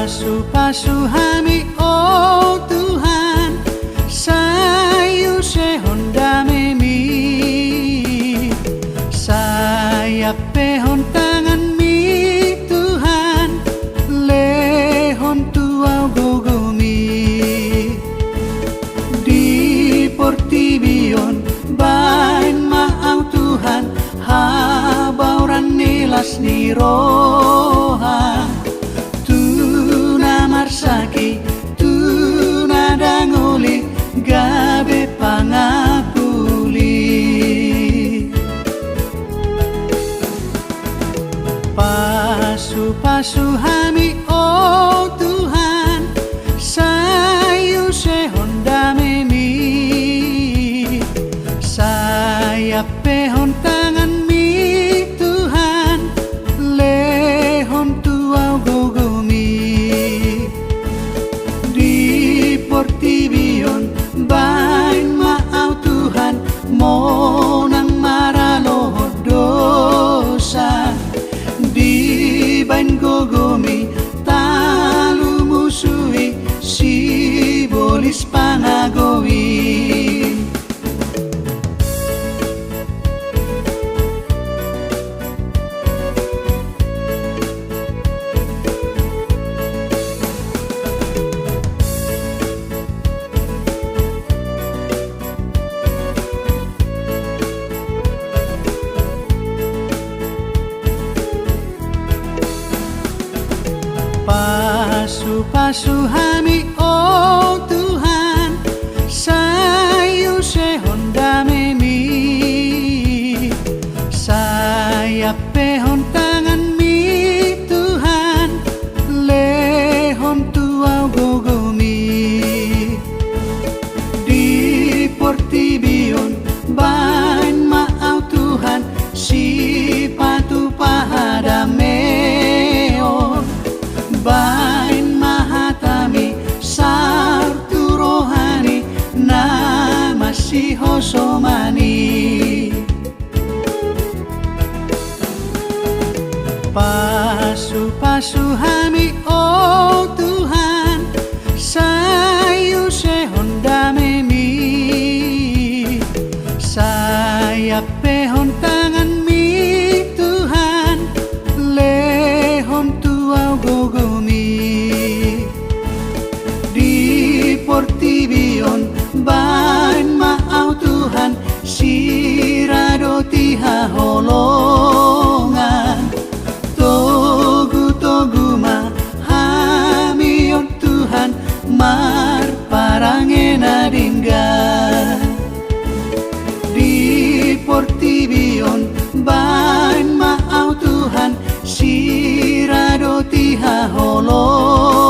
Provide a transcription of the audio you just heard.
Pasu-pasu hami oh Tuhan, sayu sehon damemi, saya pehon tangan mi Tuhan, lehon tuau gogomi, di portibion bain maau Tuhan, habauran nilas ni roha. Marsaki tuna dangoli gabe pangapuli, pasu-pasu hami oh Tuhan, sayu sehon damemi, saya pehon tangan mi Tuhan, lehon tuau gogomi, portibion bain maau Tuhan, monang maralo dosa, di bain gogomi talu musui si bolis pangagowi. Pasu-pasu hami oh Tuhan, sayu sehon damemi, saya pehon tangan mi Tuhan, lehon tuau gogomi, di portibion bain maau Tuhan, si patu pahadameon, bain mahatami sartu rohani nama si hosomani, pasu-pasu hami oh Tuhan, sayu sehon damemi, saya pehon tangan mi Tuhan, lehon tuau gogomi, di portibion bain maau Tuhan, siradoti haholongan, togu ma hamion Tuhan, mar parangena dingga, di portibion bain maau Tuhan, siradoti haholongan.